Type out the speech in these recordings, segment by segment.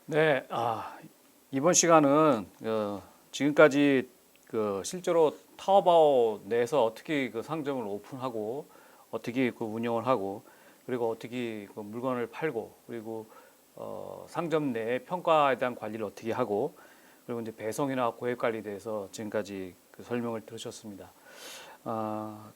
네, 이번 시간은 지금까지 실제로 타오바오 내에서 어떻게 그 상점을 오픈하고 어떻게 그 운영을 하고 그리고 어떻게 그 물건을 팔고 그리고 상점 내 평가에 대한 관리를 어떻게 하고 그리고 이제 배송이나 고객 관리에 대해서 지금까지 그 설명을 들으셨습니다. 아,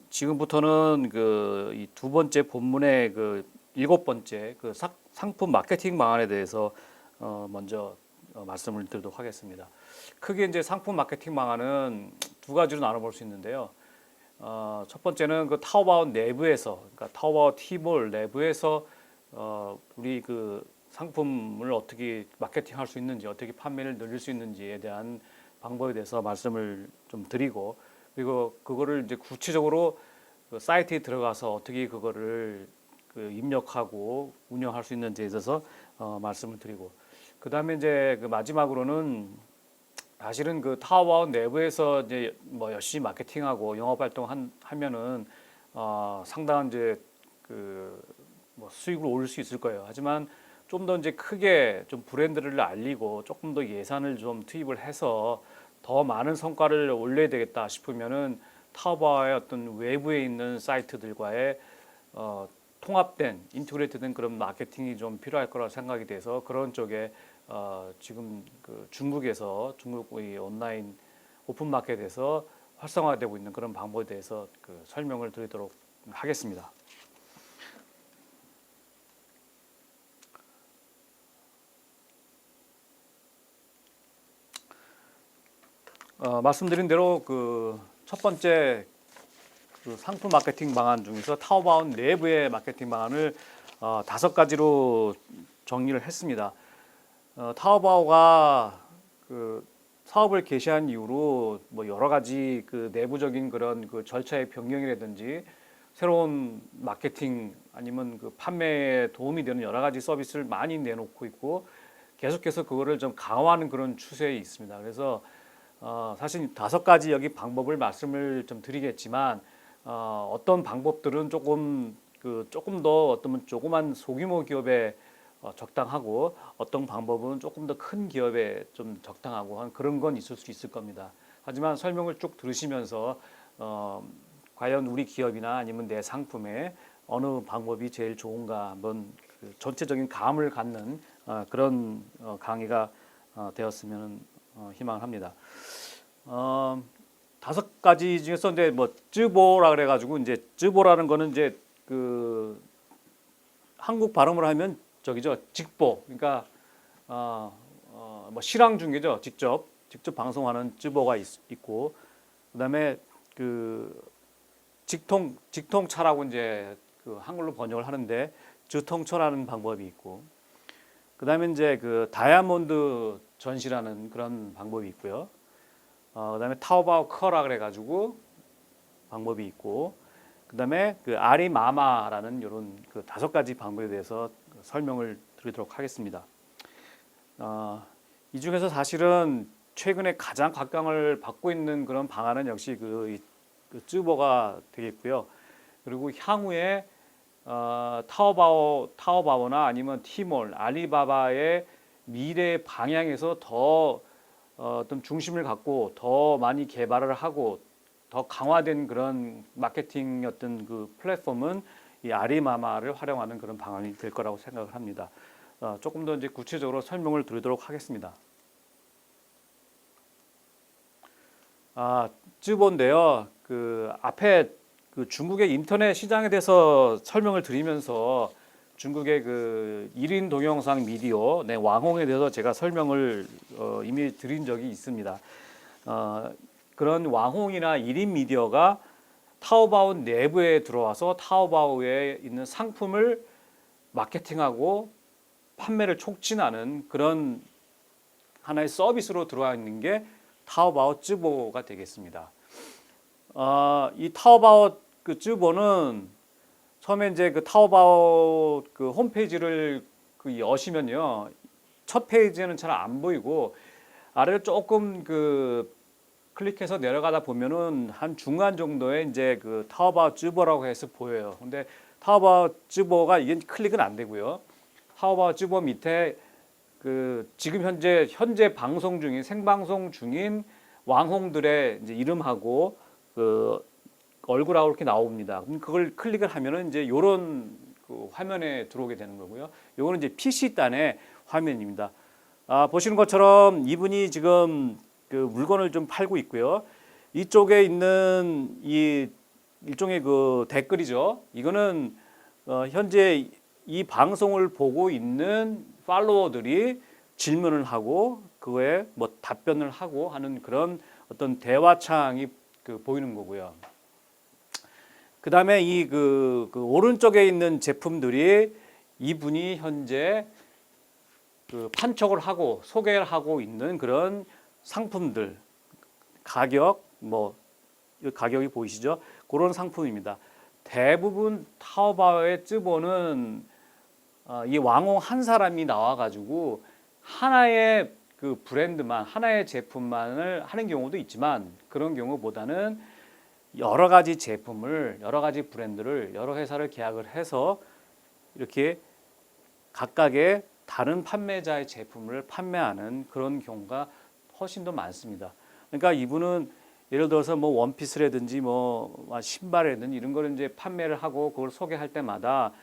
지금부터는 그 이 두 번째 본문의 그 일곱 번째 그 상품 마케팅 방안에 대해서 먼저 말씀을 드리도록 하겠습니다. 크게 이제 상품 마케팅 방안은 두 가지로 나눠볼 수 있는데요. 첫 번째는 그 타오바오 내부에서, 그러니까 타오바오 티몰 내부에서 우리 그 상품을 어떻게 마케팅할 수 있는지, 어떻게 판매를 늘릴 수 있는지에 대한 방법에 대해서 말씀을 좀 드리고, 그리고 그거를 이제 구체적으로 그 사이트에 들어가서 어떻게 그거를 그 입력하고 운영할 수 있는지에 대해서 말씀을 드리고, 그 다음에 이제 그 마지막으로는 사실은 그 타오바오 내부에서 이제 뭐 열심히 마케팅하고 영업 활동 하면은 상당한 이제 그 뭐 수익을 올릴 수 있을 거예요. 하지만 좀 더 이제 크게 좀 브랜드를 알리고 조금 더 예산을 좀 투입을 해서 더 많은 성과를 올려야 되겠다 싶으면은 타오바오의 어떤 외부에 있는 사이트들과의 통합된 인테그레이트된 그런 마케팅이 좀 필요할 거라 생각이 돼서 그런 쪽에 지금 그 중국의 온라인 오픈 마켓에서 활성화되고 있는 그런 방법에 대해서 그 설명을 드리도록 하겠습니다. 말씀드린 대로 그 첫 번째 그 상품 마케팅 방안 중에서 타오바오 내부의 마케팅 방안을 다섯 가지로 정리를 했습니다. 타오바오가 그 사업을 개시한 이후로 뭐 여러 가지 그 내부적인 그런 그 절차의 변경이라든지 새로운 마케팅 아니면 그 판매에 도움이 되는 여러 가지 서비스를 많이 내놓고 있고 계속해서 그거를 좀 강화하는 그런 추세에 있습니다. 그래서 사실 다섯 가지 여기 방법을 말씀을 좀 드리겠지만 어떤 방법들은 조금 더 어떤 조그만 소규모 기업에 적당하고 어떤 방법은 조금 더 큰 기업에 좀 적당하고 한 그런 건 있을 수 있을 겁니다. 하지만 설명을 쭉 들으시면서 과연 우리 기업이나 아니면 내 상품에 어느 방법이 제일 좋은가 한번 그 전체적인 감을 갖는 그런 강의가 되었으면 희망을 합니다. 다섯 가지 중에서 이제 뭐 쯔보라 그래가지고 이제 쯔보라는 거는 이제 그 한국 발음으로 하면 저기죠 직보 그러니까 뭐 실황 중계죠 직접 방송하는 쯔보가 있고 그다음에 그 직통차라고 이제 그 한글로 번역을 하는데 주통처라는 방법이 있고 그다음에 이제 그 다이아몬드 전시라는 그런 방법이 있고요. 그다음에 타오바오 커라 그래가지고 방법이 있고 그다음에 그 아리마마라는 이런 그 다섯 가지 방법에 대해서 설명을 드리도록 하겠습니다. 이 중에서 사실은 최근에 가장 각광을 받고 있는 그런 방안은 역시 그 쯔보가 되겠고요. 그리고 향후에 타오바오나 아니면 티몰, 알리바바의 미래 방향에서 더 어떤 중심을 갖고 더 많이 개발을 하고 더 강화된 그런 마케팅 어떤 그 플랫폼은 이 아리마마를 활용하는 그런 방안이 될 거라고 생각을 합니다. 조금 더 이제 구체적으로 설명을 드리도록 하겠습니다. 쯔보인데요. 그 앞에 그 중국의 인터넷 시장에 대해서 설명을 드리면서 중국의 그 1인 동영상 미디어 왕홍에 대해서 제가 설명을 이미 드린 적이 있습니다. 그런 왕홍이나 1인 미디어가 타오바오 내부에 들어와서 타오바오에 있는 상품을 마케팅하고 판매를 촉진하는 그런 하나의 서비스로 들어와 있는 게 타오바오 쯔보가 되겠습니다. 이 타오바오 그 쯔보는 처음에 이제 그 타오바오 그 홈페이지를 그 여시면요. 첫 페이지는 잘 안 보이고 아래를 조금 그 클릭해서 내려가다 보면은 한 중간 정도에 이제 그 타오바오 쯔보라고 해서 보여요. 근데 타오바오 쯔보가 이게 클릭은 안 되고요. 타오바오 쯔보 밑에 그 지금 현재 방송 중인 생방송 중인 왕홍들의 이제 이름하고 그 얼굴하고 이렇게 나옵니다. 그럼 그걸 클릭을 하면은 이제 요런 그 화면에 들어오게 되는 거고요. 요거는 이제 PC단의 화면입니다. 보시는 것처럼 이분이 지금 그 물건을 좀 팔고 있고요. 이쪽에 있는 이 일종의 그 댓글이죠. 이거는 현재 이 방송을 보고 있는 팔로워들이 질문을 하고 그거에 뭐 답변을 하고 하는 그런 어떤 대화창이 그 보이는 거고요. 그 다음에 그 오른쪽에 있는 제품들이 이분이 현재 그 판촉을 하고 소개를 하고 있는 그런 상품들 가격 뭐 가격이 보이시죠? 그런 상품입니다. 대부분 타오바오의 쯔보는 이 왕홍 한 사람이 나와가지고 하나의 그 브랜드만 하나의 제품만을 하는 경우도 있지만 그런 경우보다는 여러 가지 제품을 여러 가지 브랜드를 여러 회사를 계약을 해서 이렇게 각각의 다른 판매자의 제품을 판매하는 그런 경우가 훨씬 더 많습니다. 그러니까 이분은 예를 들어서 뭐 원피스라든지 뭐 신발이라든지 이런 거를 이제 판매를 하고 그걸 소개할 때마다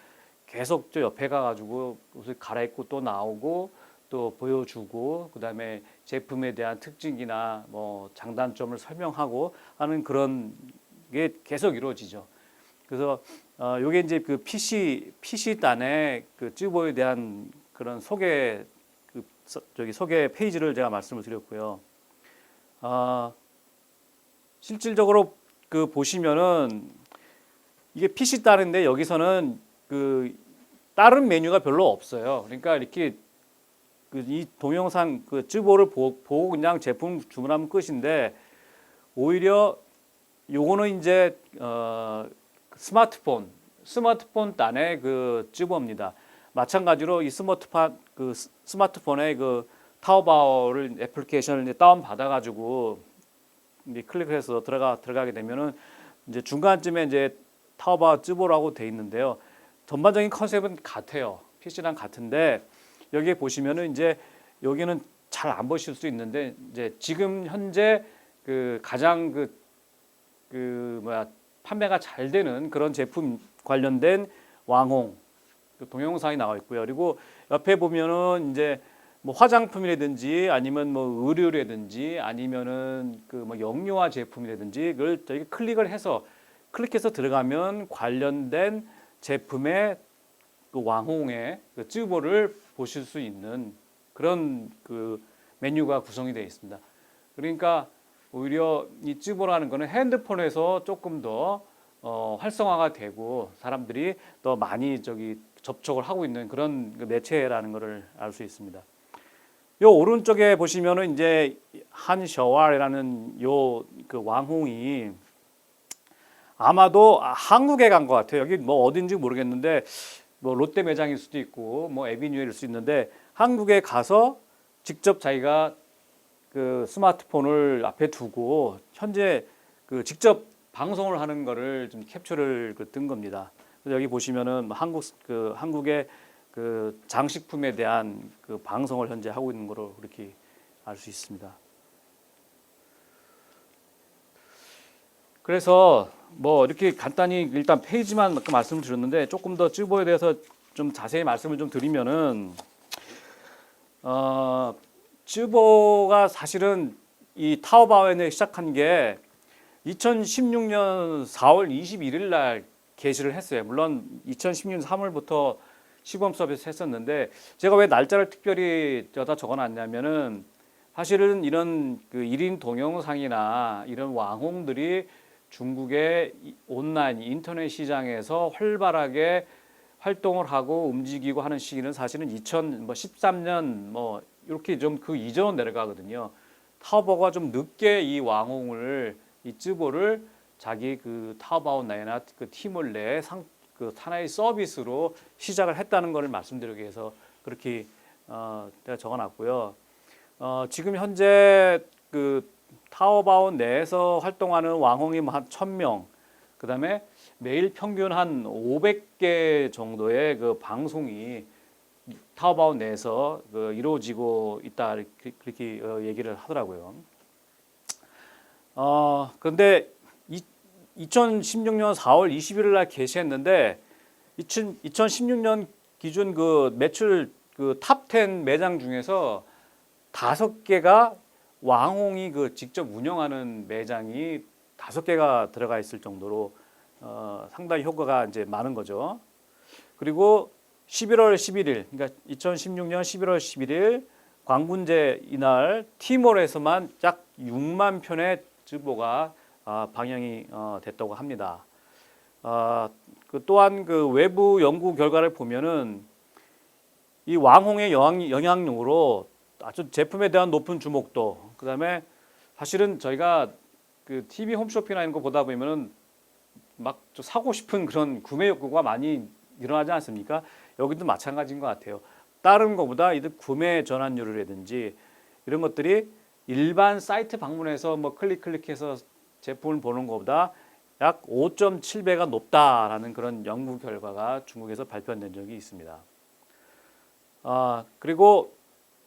계속 저 옆에 가가지고 옷을 갈아입고 또 나오고 또 보여주고 그다음에 제품에 대한 특징이나 뭐 장단점을 설명하고 하는 그런 게 계속 이루어지죠. 그래서 요게 이제 그 PC 단의 그 쯔보에 대한 그런 소개 소개 페이지를 제가 말씀을 드렸고요. 실질적으로 그 보시면은 이게 PC 단인데 여기서는 그 다른 메뉴가 별로 없어요. 그러니까 이렇게 그 이 동영상 그 쯔보를 보고 그냥 제품 주문하면 끝인데 오히려 요거는 이제 스마트폰 단의 그 쯔보입니다. 마찬가지로 이 스마트폰의 그 타오바오를 애플리케이션을 이제 다운 받아가지고 이제 클릭해서 들어가게 되면은 이제 중간쯤에 이제 타오바오 쯔보라고 돼 있는데요. 전반적인 컨셉은 같아요. PC랑 같은데 여기에 보시면은 이제 여기는 잘 안 보실 수 있는데 이제 지금 현재 그 가장 판매가 잘 되는 그런 제품 관련된 왕홍 그 동영상이 나와 있고요. 그리고 옆에 보면은 이제 뭐 화장품이라든지 아니면 뭐 의류라든지 아니면은 그 뭐 영유아 제품이라든지 그걸 저희 클릭해서 들어가면 관련된 제품의 그 왕홍의 그 쯔보를 보실 수 있는 그런 그 메뉴가 구성이 되어 있습니다. 그러니까 오히려 이 쯔보라는 거는 핸드폰에서 조금 더 활성화가 되고 사람들이 더 많이 접촉을 하고 있는 그런 그 매체라는 것을 알 수 있습니다. 요 오른쪽에 보시면은 이제 한셔왈이라는 요 그 왕홍이 아마도 한국에 간 것 같아요. 여기 뭐 어딘지 모르겠는데 뭐 롯데 매장일 수도 있고 뭐 에비뉴일 수 있는데 한국에 가서 직접 자기가 그 스마트폰을 앞에 두고 현재 그 직접 방송을 하는 거를 좀 캡처를 뜬 겁니다. 그래서 여기 보시면은 한국의 그 장식품에 대한 그 방송을 현재 하고 있는 거로 그렇게 알 수 있습니다. 그래서 뭐 이렇게 간단히 일단 페이지만 말씀을 드렸는데 조금 더 쯔보에 대해서 좀 자세히 말씀을 좀 드리면은 쯔보가 사실은 이 타오바오에 시작한 게 2016년 4월 21일 날 게시를 했어요. 물론 2016년 3월부터 시범 서비스 했었는데 제가 왜 날짜를 특별히 여기다 적어놨냐면은 사실은 이런 그 1인 동영상이나 이런 왕홍들이 중국의 온라인 인터넷 시장에서 활발하게 활동을 하고 움직이고 하는 시기는 사실은 2013년 뭐 이렇게 좀 그 이전 내려가거든요. 타오바오가 좀 늦게 이 왕홍을 이 쯔보를 자기 그 타오바오 나이나 그 팀을 내 그 하나의 서비스로 시작을 했다는 것을 말씀드리기 위해서 그렇게 제가 적어놨고요. 지금 현재 그 타오바오 내에서 활동하는 왕홍이 한 1,000명, 그 다음에 매일 평균 한 500개 정도의 그 방송이 타오바오 내에서 이루어지고 있다 그렇게 얘기를 하더라고요. 그런데 2016년 4월 21일 날 개시했는데 2016년 기준 그 매출 그 탑 10 매장 중에서 5개가 왕홍이 그 직접 운영하는 매장이 5개가 들어가 있을 정도로 상당히 효과가 이제 많은 거죠. 그리고 11월 11일, 그러니까 2016년 11월 11일 광군제 이날 T몰에서만 약 6만 편의 쯔보가 방영이 됐다고 합니다. 또한 그 외부 연구 결과를 보면은 이 왕홍의 영향력으로 아주 제품에 대한 높은 주목도, 그다음에 사실은 저희가 그 TV 홈쇼핑이나 이런 거 보다 보면은 막 사고 싶은 그런 구매 욕구가 많이 일어나지 않습니까? 여기도 마찬가지인 것 같아요. 다른 것보다 이들 구매 전환율이라든지 이런 것들이 일반 사이트 방문해서 뭐 클릭해서 제품을 보는 것보다 약 5.7배가 높다라는 그런 연구 결과가 중국에서 발표된 적이 있습니다. 그리고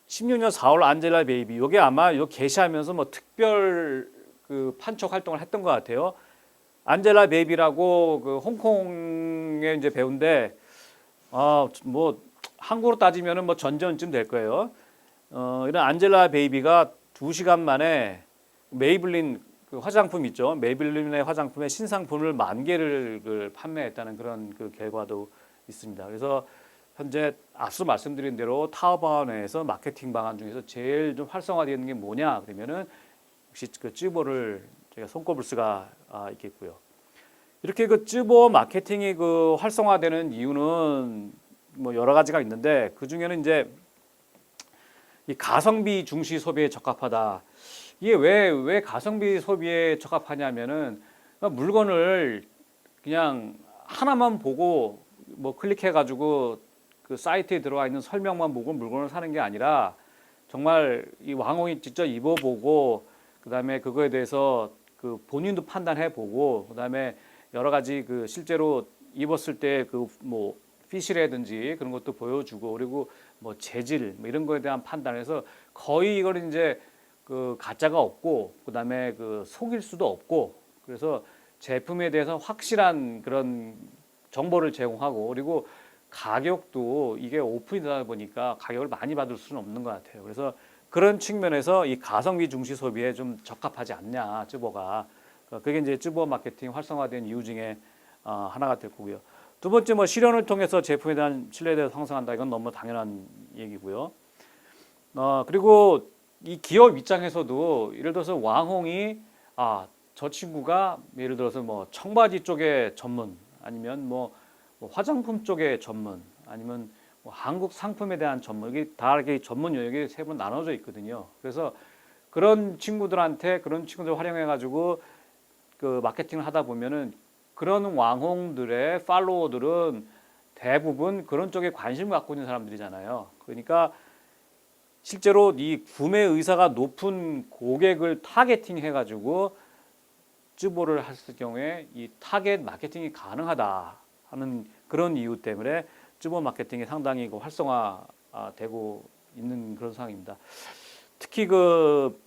16년 4월 안젤라 베이비, 이게 아마 이거 게시하면서 뭐 특별 그 판촉 활동을 했던 것 같아요. 안젤라 베이비라고 그 홍콩의 이제 배우인데, 뭐 한국으로 따지면은 뭐 전전쯤 될 거예요. 이런 안젤라 베이비가 2시간 만에 메이블린 그 화장품 있죠. 메이블린의 화장품의 신상품을 10,000개를 판매했다는 그런 그 결과도 있습니다. 그래서 현재 앞서 말씀드린 대로 타오바오 내에서 마케팅 방안 중에서 제일 좀 활성화되어 있는 게 뭐냐 그러면은 역시 그 쯔보를 제가 손꼽을 수가 있겠고요. 이렇게 그 쯔보 마케팅이 그 활성화되는 이유는 뭐 여러 가지가 있는데, 그 중에는 이제 이 가성비 중시 소비에 적합하다. 이게 왜 가성비 소비에 적합하냐면은 물건을 그냥 하나만 보고 뭐 클릭해가지고 그 사이트에 들어와 있는 설명만 보고 물건을 사는 게 아니라 정말 이 왕홍이 직접 입어보고 그다음에 그거에 대해서 그 본인도 판단해보고 그다음에 여러 가지 그 실제로 입었을 때 그 뭐 핏이라든지 그런 것도 보여주고, 그리고 뭐 재질 뭐 이런 거에 대한 판단에서 거의 이걸 이제 그 가짜가 없고 그다음에 그 속일 수도 없고, 그래서 제품에 대해서 확실한 그런 정보를 제공하고, 그리고 가격도 이게 오픈이 되다 보니까 가격을 많이 받을 수는 없는 것 같아요. 그래서 그런 측면에서 이 가성비 중시 소비에 좀 적합하지 않냐, 쯔보가. 그게 이제 쯔보 마케팅 활성화된 이유 중에 하나가 될 거고요. 두 번째, 뭐 실현을 통해서 제품에 대한 신뢰도를 형성한다. 이건 너무 당연한 얘기고요. 그리고 이 기업 입장에서도 예를 들어서 왕홍이 저 친구가 예를 들어서 뭐 청바지 쪽에 전문, 아니면 뭐 화장품 쪽에 전문, 아니면 뭐 한국 상품에 대한 전문, 이게 다 이렇게 전문 영역이 세 번 나눠져 있거든요. 그래서 그런 친구들한테 그런 친구들 활용해 가지고 그 마케팅을 하다 보면은 그런 왕홍들의 팔로워들은 대부분 그런 쪽에 관심을 갖고 있는 사람들이잖아요. 그러니까 실제로 이 구매 의사가 높은 고객을 타겟팅 해가지고 쯔보를 했을 경우에 이 타겟 마케팅이 가능하다 하는 그런 이유 때문에 쯔보 마케팅이 상당히 활성화되고 있는 그런 상황입니다. 특히 그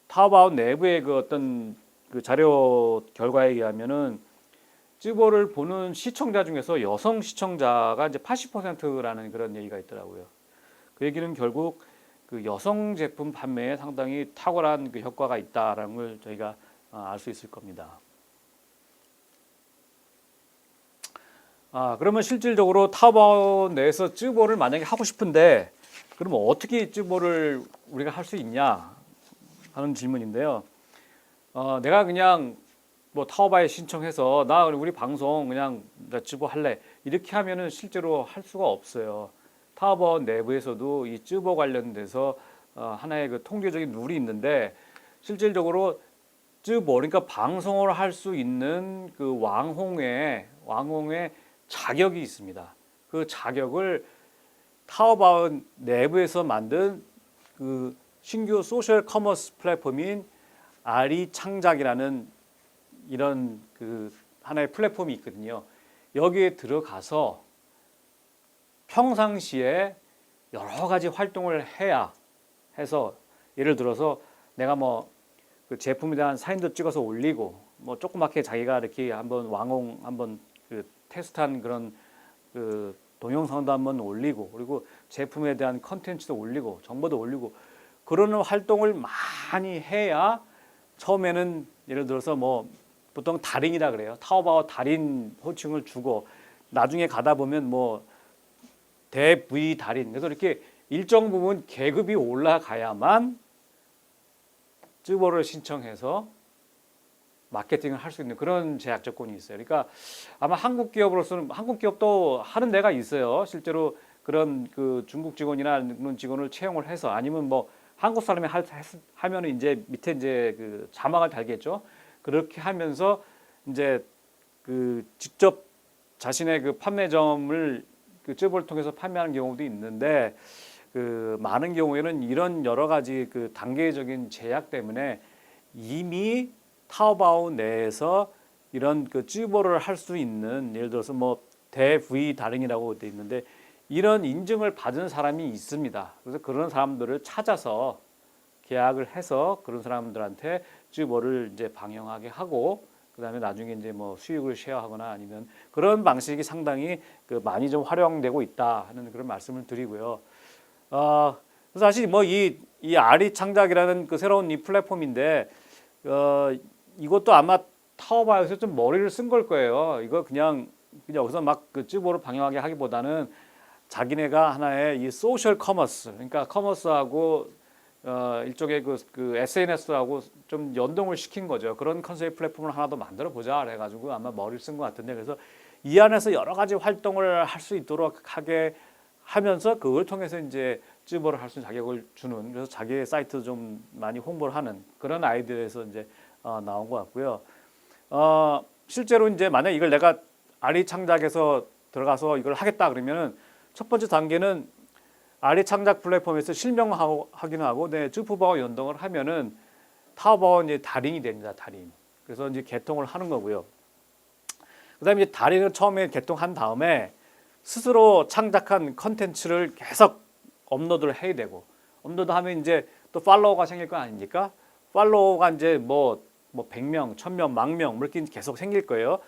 타오바오 내부의 그 어떤 그 자료 결과에 의하면은 쯔보를 보는 시청자 중에서 여성 시청자가 이제 80%라는 그런 얘기가 있더라고요. 그 얘기는 결국 그 여성 제품 판매에 상당히 탁월한 그 효과가 있다라는 걸 저희가 알 수 있을 겁니다. 그러면 실질적으로 타오바오 내에서 쯔보를 만약에 하고 싶은데 그러면 어떻게 쯔보를 우리가 할 수 있냐 하는 질문인데요. 내가 그냥 뭐 타오바오에 신청해서 나 우리 방송 그냥 나 쯔보 할래 이렇게 하면은 실제로 할 수가 없어요. 타오바오 내부에서도 이 쯔보 관련돼서 하나의 그 통계적인 룰이 있는데, 실질적으로 쯔보, 그러니까 방송을 할 수 있는 그 왕홍의 자격이 있습니다. 그 자격을 타오바오 내부에서 만든 그 신규 소셜 커머스 플랫폼인 아리 창작이라는 이런 그 하나의 플랫폼이 있거든요. 여기에 들어가서 평상시에 여러 가지 활동을 해야 해서 예를 들어서 내가 뭐 그 제품에 대한 사진도 찍어서 올리고 뭐 조그맣게 자기가 이렇게 한번 왕홍 한번 그 테스트한 그런 그 동영상도 한번 올리고 그리고 제품에 대한 컨텐츠도 올리고 정보도 올리고 그러는 활동을 많이 해야 처음에는 예를 들어서 뭐 보통 달인이라 그래요. 타오바오 달인 호칭을 주고 나중에 가다 보면 뭐 대V 달인 그래서 이렇게 일정 부분 계급이 올라가야만 쯔보를 신청해서 마케팅을 할 수 있는 그런 제약 조건이 있어요. 그러니까 아마 한국 기업으로서는 한국 기업도 하는 데가 있어요. 실제로 그런 그 중국 직원이나 그런 직원을 채용을 해서 아니면 뭐 한국 사람이 하면은 이제 밑에 이제 그 자막을 달겠죠. 그렇게 하면서 이제 그 직접 자신의 그 판매점을 그 쯔보를 통해서 판매하는 경우도 있는데 그 많은 경우에는 이런 여러 가지 그 단계적인 제약 때문에 이미 타오바오 내에서 이런 그 쯔보를 할 수 있는 예를 들어서 뭐 대V 달인이라고 돼 있는데 이런 인증을 받은 사람이 있습니다. 그래서 그런 사람들을 찾아서 계약을 해서 그런 사람들한테 쯔보를 이제 방영하게 하고 그다음에 나중에 이제 뭐 수익을 쉐어하거나 아니면 그런 방식이 상당히 그 많이 좀 활용되고 있다 하는 그런 말씀을 드리고요. 그래서 사실 뭐 이 아리 창작이라는 그 새로운 이 플랫폼인데 이것도 아마 타오바오에서 좀 머리를 쓴 걸 거예요. 이거 그냥 여기서 막 그 쯔보를 방영하게 하기보다는 자기네가 하나의 이 소셜 커머스, 그러니까 커머스하고 일종의 그 SNS하고 좀 연동을 시킨 거죠. 그런 컨셉 플랫폼을 하나 더 만들어 보자 그래가지고 아마 머리를 쓴 것 같은데 그래서 이 안에서 여러 가지 활동을 할 수 있도록 하게 하면서 그걸 통해서 이제 쯔보를 할 수 있는 자격을 주는 그래서 자기의 사이트 좀 많이 홍보를 하는 그런 아이디어에서 이제 나온 것 같고요. 실제로 이제 만약 이걸 내가 아리 창작에서 들어가서 이걸 하겠다 그러면은 첫 번째 단계는 아리 창작 플랫폼에서 실명하기는 하고 내 쯔프바와 연동을 하면은 타오바오 이제 달인이 됩니다. 달인. 그래서 이제 개통을 하는 거고요. 그다음에 이제 달인을 처음에 개통한 다음에 스스로 창작한 컨텐츠를 계속 업로드를 해야 되고 업로드하면 이제 또 팔로워가 생길 거 아닙니까? 팔로워가 이제 뭐 100명, 1000명, 10,000명 뭐 이렇게 계속 생길 거예요.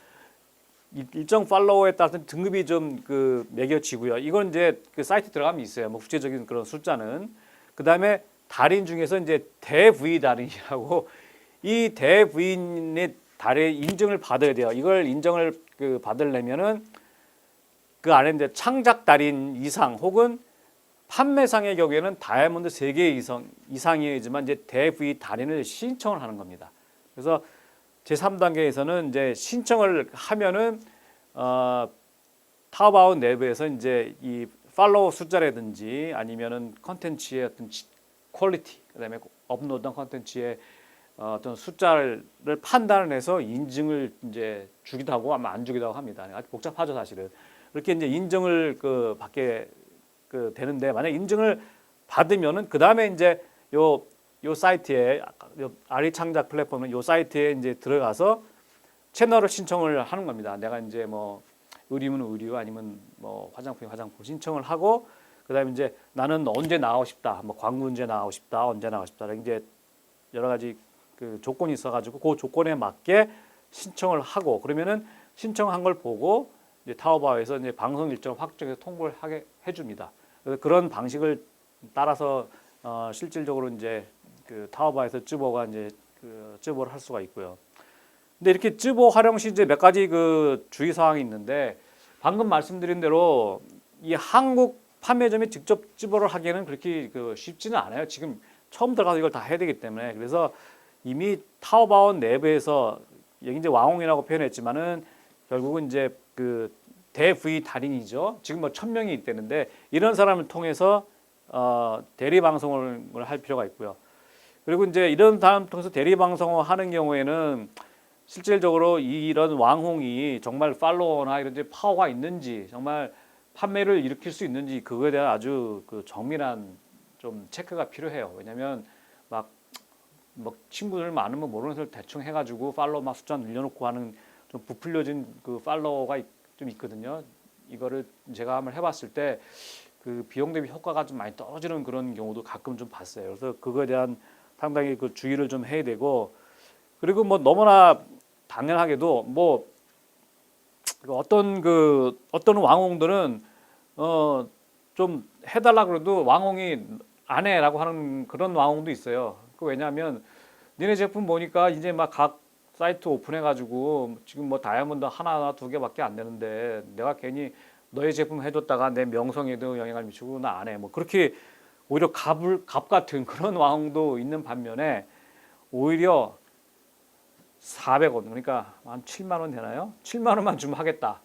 일정 팔로워에 따라서 등급이 좀 그 매겨지고요. 이건 이제 그 사이트 들어가면 있어요. 뭐 구체적인 그런 숫자는. 그다음에 달인 중에서 이제 대V 달인이라고 이 대V인의 달의 인증을 받아야 돼요. 이걸 인정을 그 받으려면은 그 안에 이제 창작 달인 이상 혹은 판매상의 경우에는 다이아몬드 3개 이상이지만 이제 대V 달인을 신청을 하는 겁니다. 그래서 제3단계에서는 이제 신청을 하면은 타오바오 내부에서 이제 이 팔로워 숫자라든지 아니면은 컨텐츠의 어떤 퀄리티, 그다음에 업로드한 컨텐츠의 어떤 숫자를 판단을 해서 인증을 이제 주기도 하고 아마 안 주기도 하고 합니다. 아주 복잡하죠 사실은. 이렇게 이제 인증을 그 받게 그 되는데 만약 인증을 받으면은 그 다음에 이제 요 사이트에 요 아리 창작 플랫폼은 요 사이트에 이제 들어가서 채널을 신청을 하는 겁니다. 내가 이제 뭐 의류면 의류 아니면 뭐 화장품이 화장품 신청을 하고 그다음에 이제 나는 언제 나가고 싶다. 뭐 광고 언제 나가고 싶다. 언제 나가고 싶다. 이제 여러 가지 그 조건이 있어가지고 그 조건에 맞게 신청을 하고 그러면은 신청한 걸 보고 이제 타오바오에서 이제 방송 일정 확정해서 통보를 하게 해줍니다. 그래서 그런 방식을 따라서 실질적으로 이제 그 타오바오에서 쯔보가 이제 그 쯔보를 할 수가 있고요. 근데 이렇게 쯔보 활용 시 이제 몇 가지 그 주의 사항이 있는데 방금 말씀드린 대로 이 한국 판매점이 직접 쯔보를 하기에는 그렇게 그 쉽지는 않아요. 지금 처음 들어가서 이걸 다 해야 되기 때문에 그래서 이미 타오바오 내부에서 여기 이제 왕홍이라고 표현했지만은 결국은 이제 그 대V 달인이죠. 지금 뭐 1000명이 있다는데 이런 사람을 통해서 대리 방송을 할 필요가 있고요. 그리고 이제 이런 사람 통해서 대리 방송을 하는 경우에는 실질적으로 이런 왕홍이 정말 팔로워나 이런 이제 파워가 있는지 정말 판매를 일으킬 수 있는지 그거에 대한 아주 그 정밀한 좀 체크가 필요해요. 왜냐하면 막 친구들 많으면 모르는 사람 대충 해가지고 팔로워 막 숫자 늘려놓고 하는 좀 부풀려진 그 팔로워가 좀 있거든요. 이거를 제가 한번 해봤을 때 그 비용 대비 효과가 좀 많이 떨어지는 그런 경우도 가끔 좀 봤어요. 그래서 그거에 대한 상당히 그 주의를 좀 해야 되고, 그리고 뭐 너무나 당연하게도 뭐 어떤 왕홍들은 좀 해달라 그래도 왕홍이 안 해라고 하는 그런 왕홍도 있어요. 그 왜냐하면 니네 제품 보니까 이제 막 각 사이트 오픈해가지고 지금 뭐 다이아몬드 하나 두 개밖에 안 되는데 내가 괜히 너의 제품 해줬다가 내 명성에도 영향을 미치고 나 안 해. 뭐 그렇게 오히려 갑 같은 그런 왕홍도 있는 반면에 오히려 400원 그러니까 한 7만 원 되나요? 7만 원만 주면 하겠다.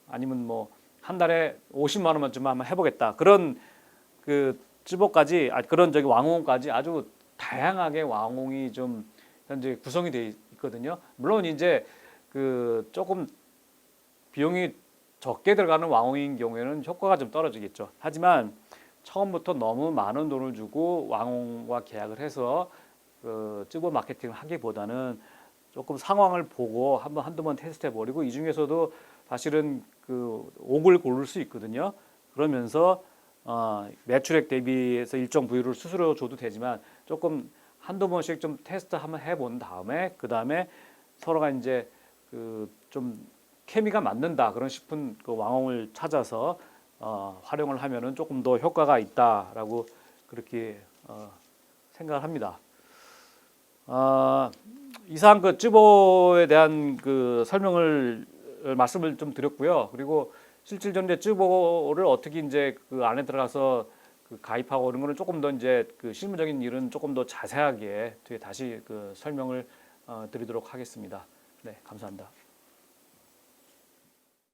아니면 뭐 한 달에 50만 원만 주면 한번 해보겠다. 그런 그 쯔보까지 그런 저기 왕홍까지 아주 다양하게 왕홍이 좀 현재 구성이 돼 있거든요. 물론 이제 그 조금 비용이 적게 들어가는 왕홍인 경우에는 효과가 좀 떨어지겠죠. 하지만 처음부터 너무 많은 돈을 주고 왕홍과 계약을 해서 그 쯔보 마케팅을 하기보다는 조금 상황을 보고 한두 번 테스트해 버리고 이 중에서도 사실은 그 옥을 고를 수 있거든요. 그러면서 매출액 대비해서 일정 부위를 수수료 줘도 되지만 조금 한두 번씩 좀 테스트 한번 해본 다음에 그 다음에 서로가 이제 그 좀 케미가 맞는다 그런 싶은 그 왕홍을 찾아서 활용을 하면은 조금 더 효과가 있다라고 그렇게 생각을 합니다. 이상 그 쯔보에 대한 그 설명을 말씀을 좀 드렸고요. 그리고 실질적으로 쯔보를 어떻게 이제 그 안에 들어가서 그 가입하고 이런 거는 조금 더 이제 그 실무적인 일은 조금 더 자세하게 뒤에 다시 그 설명을 드리도록 하겠습니다. 네, 감사합니다.